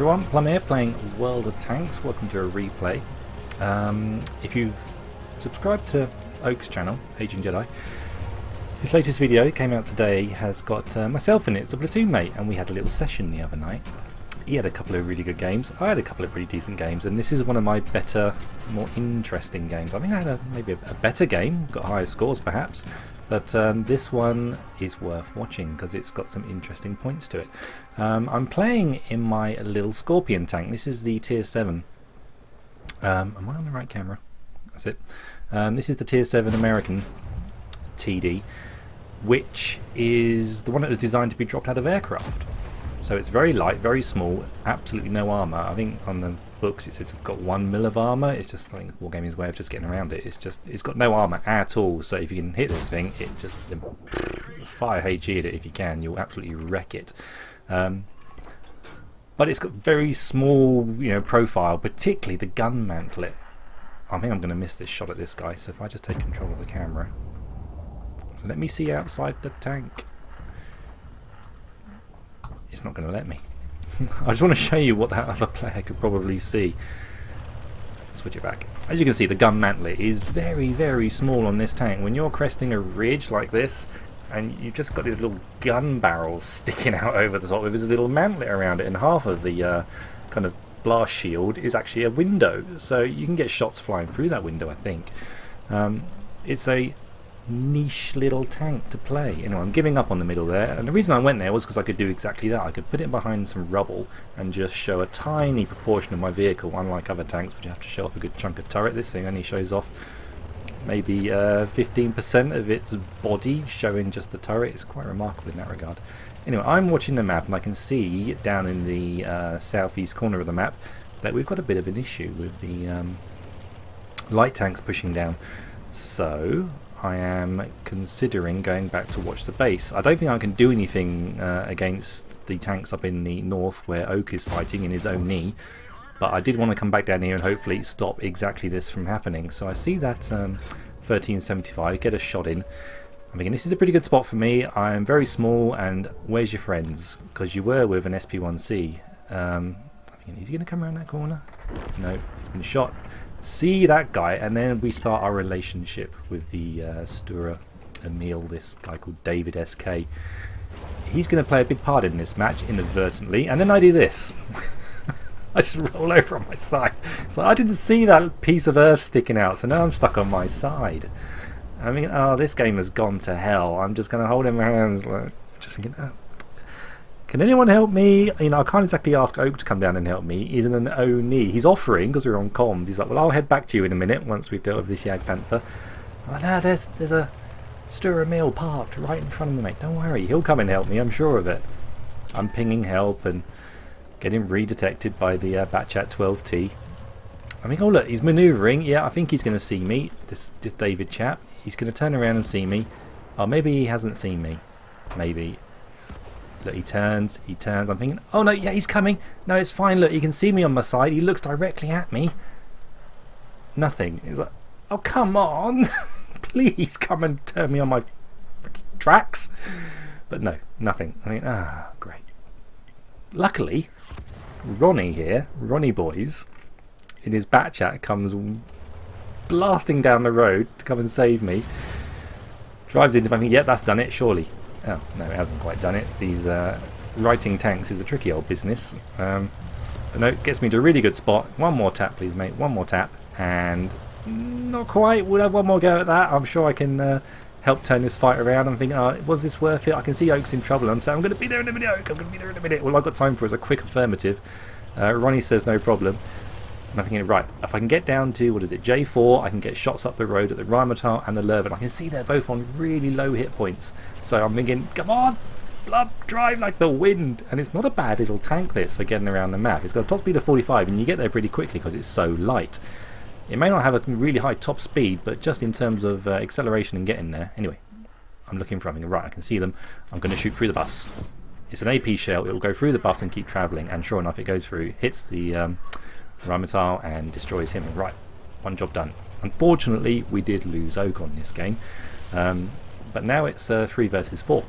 everyone, Plum here playing World of Tanks. Welcome to a replay. If you've subscribed to Oake's channel, Agent Jedi, his latest video came out today has got myself in it. It's a platoon mate, and we had a little session the other night. He had a couple of really good games, I had a couple of pretty decent games, and this is one of my better, more interesting games. I think I had maybe a better game, got higher scores perhaps, but this one is worth watching because it's got some interesting points to it. I'm playing in my little Scorpion tank. This is the Tier 7. Am I on the right camera? That's it. This is the Tier 7 American TD, which is the one that was designed to be dropped out of aircraft. So it's very light, very small, absolutely no armour. I think on the books it says it's got 1 mil of armour. It's just like Wargaming's way of just getting around it. It's got no armour at all. So if you can hit this thing, it just fire HE at it if you can. You'll absolutely wreck it. But it's got very small, profile, particularly the gun mantlet. I think I'm going to miss this shot at this guy. So if I just take control of the camera, let me see outside the tank. It's not going to let me. I just want to show you what that other player could probably see. Switch it back. As you can see, the gun mantlet is very, very small on this tank. When you're cresting a ridge like this, and you've just got these little gun barrels sticking out over the top with this little mantlet around it, and half of the kind of blast shield is actually a window, so you can get shots flying through that window, I think. It's a niche little tank to play. Anyway, I'm giving up on the middle there, and the reason I went there was because I could do exactly that. I could put it behind some rubble and just show a tiny proportion of my vehicle, unlike other tanks which you have to show off a good chunk of turret. This thing only shows off maybe 15% of its body, showing just the turret. It's quite remarkable in that regard. Anyway, I'm watching the map and I can see down in the southeast corner of the map that we've got a bit of an issue with the light tanks pushing down. So I am considering going back to watch the base. I don't think I can do anything against the tanks up in the north where Oake is fighting in his own knee, but I did want to come back down here and hopefully stop exactly this from happening. So I see that 1375, get a shot in. I'm thinking this is a pretty good spot for me. I am very small, and where's your friends? Because you were with an SP1C. I'm thinking, is he going to come around that corner? No, he's been shot. See that guy, and then we start our relationship with the Stura Emil, this guy called David SK. He's going to play a big part in this match inadvertently, and then I do this. I just roll over on my side. So I didn't see that piece of earth sticking out, so now I'm stuck on my side. I mean, oh, this game has gone to hell. I'm just going to hold in my hands, like, just thinking, oh, can anyone help me? I can't exactly ask Oake to come down and help me. He's in an O-knee. He's offering, because we're on comms. He's like, well, I'll head back to you in a minute once we've dealt with this Jag Panther. Oh, no, there's a Stura Mill parked right in front of me, mate. Don't worry, he'll come and help me, I'm sure of it. I'm pinging help and getting redetected by the Batchat 12T. I mean, oh look, he's manoeuvring. Yeah, I think he's going to see me, this David chap. He's going to turn around and see me. Oh, maybe he hasn't seen me. Maybe. Look, he turns. I'm thinking, oh no, yeah, he's coming. No, it's fine. Look, you can see me on my side. He looks directly at me. Nothing. He's like, oh, come on. Please come and turn me on my tracks. But no, nothing. I mean, great. Luckily, Ronnie here, Ronnie Boys, in his Batchat comes blasting down the road to come and save me. Drives into my thing. Yeah, that's done it, surely. Oh, no, it hasn't quite done it. These writing tanks is a tricky old business. But no, it gets me to a really good spot. One more tap, please, mate. One more tap. And not quite. We'll have one more go at that. I'm sure I can help turn this fight around. I'm thinking, was this worth it? I can see Oake's in trouble. I'm saying, I'm going to be there in a minute, Oake. I'm going to be there in a minute. All I've got time for is a quick affirmative. Ronnie says no problem. And I'm thinking, right, if I can get down to, J4, I can get shots up the road at the Rheinmetall and the Leuven. I can see they're both on really low hit points. So I'm thinking, come on, blood, drive like the wind. And it's not a bad little tank, this, for getting around the map. It's got a top speed of 45, and you get there pretty quickly because it's so light. It may not have a really high top speed, but just in terms of acceleration and getting there. Anyway, I'm looking for something. Right, I can see them. I'm going to shoot through the bus. It's an AP shell. It will go through the bus and keep travelling. And sure enough, it goes through, hits the Rheinmetall and destroys him. Right, one job done. Unfortunately, we did lose Oake on this game, but now it's 3 versus 4.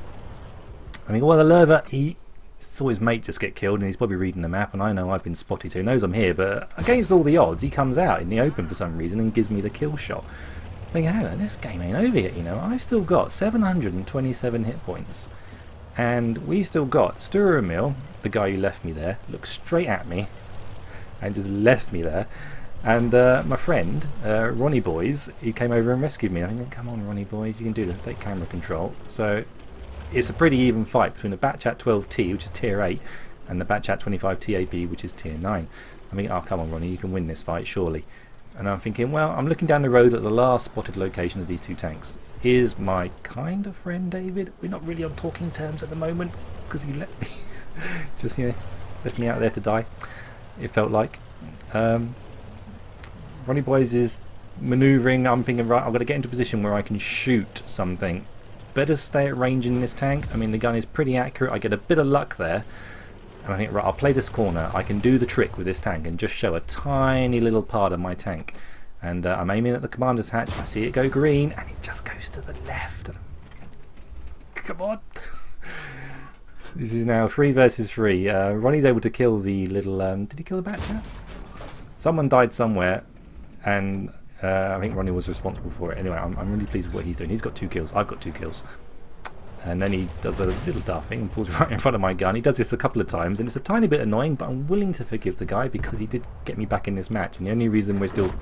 I mean, well, the Leuven, saw his mate just get killed, and he's probably reading the map, and I know I've been spotted, so he knows I'm here, but against all the odds, he comes out in the open for some reason and gives me the kill shot. I'm thinking, hang on, this game ain't over yet, you know. I've still got 727 hit points, and we've still got Sturamil, the guy who left me there, looked straight at me and just left me there. And my friend, Ronnie Boys, he came over and rescued me. I think, come on, Ronnie Boys, you can do this. Take camera control. So it's a pretty even fight between the Batchat 12T, which is tier 8, and the Batchat 25 TAB, which is tier 9. I mean, oh, come on, Ronnie, you can win this fight, surely. And I'm thinking, well, I'm looking down the road at the last spotted location of these two tanks. Is my kind of friend David? We're not really on talking terms at the moment, because he let me, just, you know, left me out there to die, it felt like. Ronnie Boys is manoeuvring. I'm thinking, right, I've got to get into a position where I can shoot something. Better stay at range in this tank. I mean, the gun is pretty accurate. I get a bit of luck there. And I think, right, I'll play this corner. I can do the trick with this tank and just show a tiny little part of my tank. And I'm aiming at the commander's hatch. I see it go green, and it just goes to the left. Come on. This is now 3 versus 3. Ronnie's able to kill the little... did he kill the Batchat? Someone died somewhere. And I think Ronnie was responsible for it. Anyway, I'm really pleased with what he's doing. He's got 2 kills. I've got 2 kills. And then he does a little daft thing and pulls right in front of my gun. He does this a couple of times, and it's a tiny bit annoying, but I'm willing to forgive the guy because he did get me back in this match. And the only reason we're still,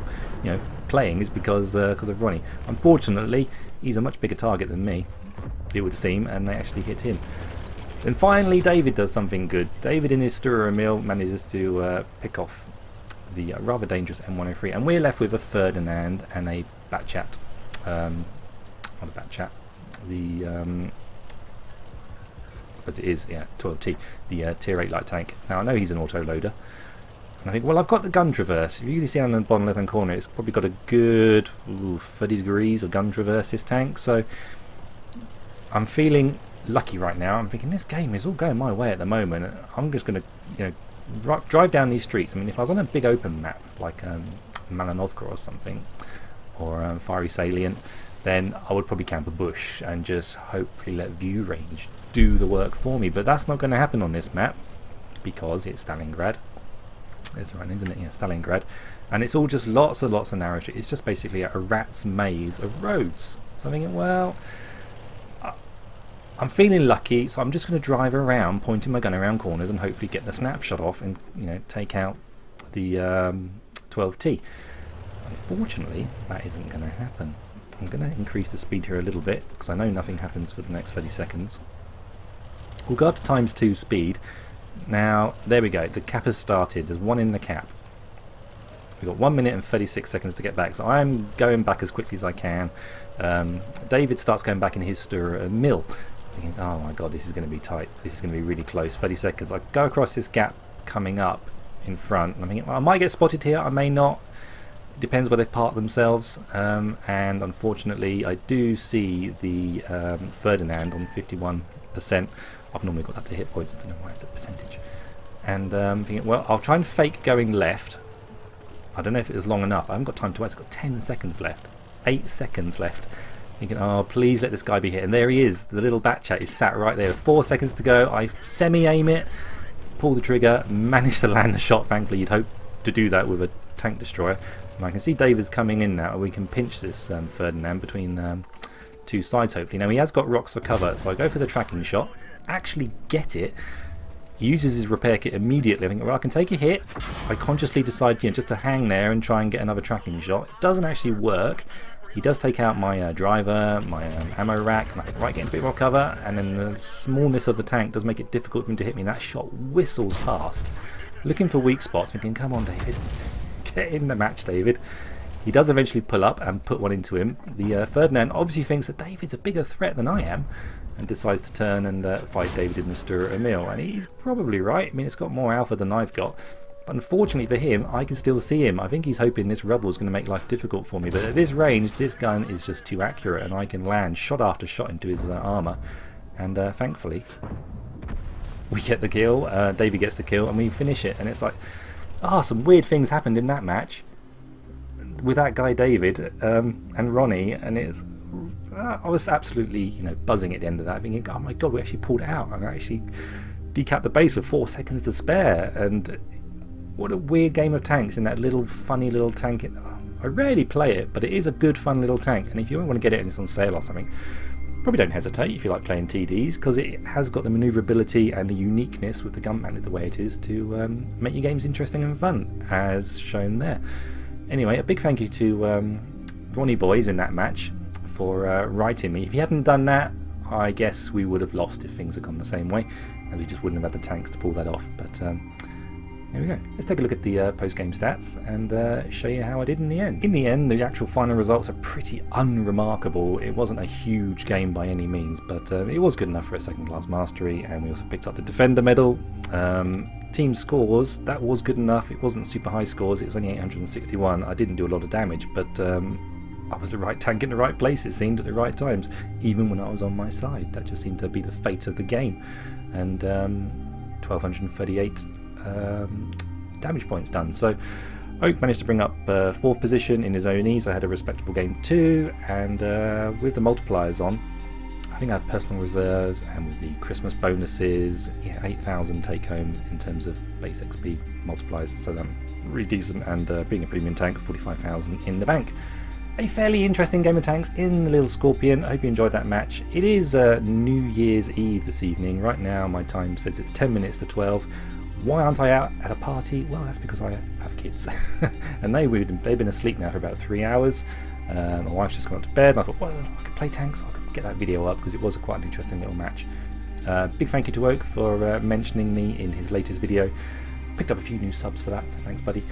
you know, playing is because of Ronnie. Unfortunately, he's a much bigger target than me, it would seem, and they actually hit him. Then finally, David does something good. David, in his Sturamil, manages to pick off the rather dangerous M103, and we're left with a Ferdinand and a Batchat. Not a Batchat. The as it is, yeah, 12T, the tier 8 light tank. Now I know he's an auto loader, and I think, well, I've got the gun traverse. If you can see on the bottom left hand corner, it's probably got a good 30 degrees of gun traverse, this tank. So I'm feeling lucky right now. I'm thinking this game is all going my way at the moment. I'm just going to, you know, drive down these streets. I mean, if I was on a big open map like Malanovka or something, or Fiery Salient, then I would probably camp a bush and just hopefully let view range do the work for me. But that's not going to happen on this map because it's Stalingrad. It's the right name, isn't it? Yeah, Stalingrad. And it's all just lots and lots of narrow streets. It's just basically a rat's maze of roads. So I'm thinking, well, I'm feeling lucky, so I'm just going to drive around, pointing my gun around corners, and hopefully get the snapshot off and, you know, take out the 12T. Unfortunately, that isn't going to happen. I'm going to increase the speed here a little bit because I know nothing happens for the next 30 seconds. We'll go up to ×2 speed. Now, there we go. The cap has started. There's one in the cap. We've got 1 minute and 36 seconds to get back, so I'm going back as quickly as I can. David starts going back in his Sturamil. Thinking, oh my god, this is going to be tight. This is going to be really close. 30 seconds. I go across this gap coming up in front, and I'm thinking, well, I might get spotted here. I may not. It depends where they park themselves. And unfortunately, I do see the Ferdinand on 51%. I've normally got that to hit points. I don't know why it's a percentage. And thinking, well, I'll try and fake going left. I don't know if it was long enough. I haven't got time to wait. I've got 10 seconds left. 8 seconds left. Thinking, oh, please let this guy be hit. And there he is. The little Batchat is sat right there. 4 seconds to go. I semi-aim it, pull the trigger, manage to land the shot. Thankfully, you'd hope to do that with a tank destroyer. And I can see David's coming in now. We can pinch this Ferdinand between 2 sides, hopefully. Now, he has got rocks for cover, so I go for the tracking shot. Actually get it. Uses his repair kit immediately. I think, well, I can take a hit. I consciously decide, you know, just to hang there and try and get another tracking shot. It doesn't actually work. He does take out my driver, my ammo rack, and I think, right, get a bit more cover, and then the smallness of the tank does make it difficult for him to hit me, and that shot whistles past. Looking for weak spots, thinking, come on, David. Get in the match, David. He does eventually pull up and put one into him. The Ferdinand obviously thinks that David's a bigger threat than I am, and decides to turn and fight David in the Sturamil. And he's probably right. I mean, it's got more alpha than I've got. But unfortunately for him, I can still see him. I think he's hoping this rubble is going to make life difficult for me. But at this range, this gun is just too accurate, and I can land shot after shot into his armour. And thankfully, we get the kill. David gets the kill, and we finish it. And it's like, some weird things happened in that match with that guy David and Ronnie, and it's. I was absolutely, you know, buzzing at the end of that, thinking, oh my god, we actually pulled it out, and I actually decap the base with 4 seconds to spare. And what a weird game of tanks in that little funny little tank. I rarely play it, but it is a good fun little tank, and if you want to get it and it's on sale or something, probably don't hesitate if you like playing TDs, because it has got the manoeuvrability and the uniqueness with the gun mantlet the way it is to make your games interesting and fun, as shown there. Anyway, a big thank you to Ronnie Boys in that match for writing me. If he hadn't done that, I guess we would have lost if things had gone the same way, and we just wouldn't have had the tanks to pull that off. But there we go. Let's take a look at the post-game stats and show you how I did in the end. In the end, the actual final results are pretty unremarkable. It wasn't a huge game by any means, but it was good enough for a second-class mastery, and we also picked up the Defender medal. Team scores, that was good enough. It wasn't super high scores, it was only 861. I didn't do a lot of damage, but I was the right tank in the right place, it seemed, at the right times, even when I was on my side. That just seemed to be the fate of the game. And 1238 damage points done. So Oake managed to bring up 4th position in his own so I had a respectable game too, and with the multipliers on, I think I had personal reserves, and with the Christmas bonuses, yeah, 8,000 take home in terms of base XP multipliers, so that's really decent, and being a premium tank, 45,000 in the bank. A fairly interesting game of tanks in the Little Scorpion. I hope you enjoyed that match. It is New Year's Eve this evening. Right now my time says it's 10 minutes to 12. Why aren't I out at a party? Well, that's because I have kids. And they've been asleep now for about 3 hours. My wife's just gone up to bed, and I thought, well, I could play tanks, I could get that video up, because it was quite an interesting little match. Big thank you to Oake for mentioning me in his latest video. Picked up a few new subs for that, so thanks, buddy.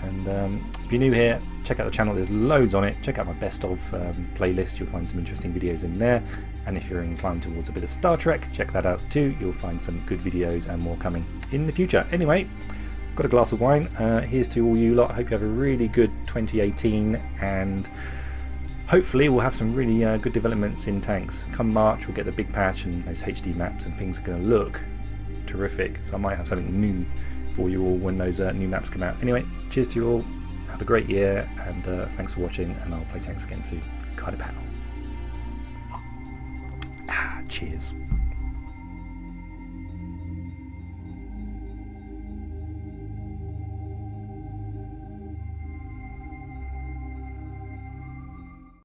And if you're new here, check out the channel, there's loads on it. Check out my best of playlist, you'll find some interesting videos in there. And if you're inclined towards a bit of Star Trek, check that out too. You'll find some good videos and more coming in the future. Anyway, got a glass of wine. Here's to all you lot. I hope you have a really good 2018, and hopefully we'll have some really good developments in tanks. Come March, we'll get the big patch and those HD maps, and things are going to look terrific. So I might have something new for you all when those new maps come out. Anyway, cheers to you all. Have a great year, and thanks for watching, and I'll play tanks again soon. Kind of panel. Cheers.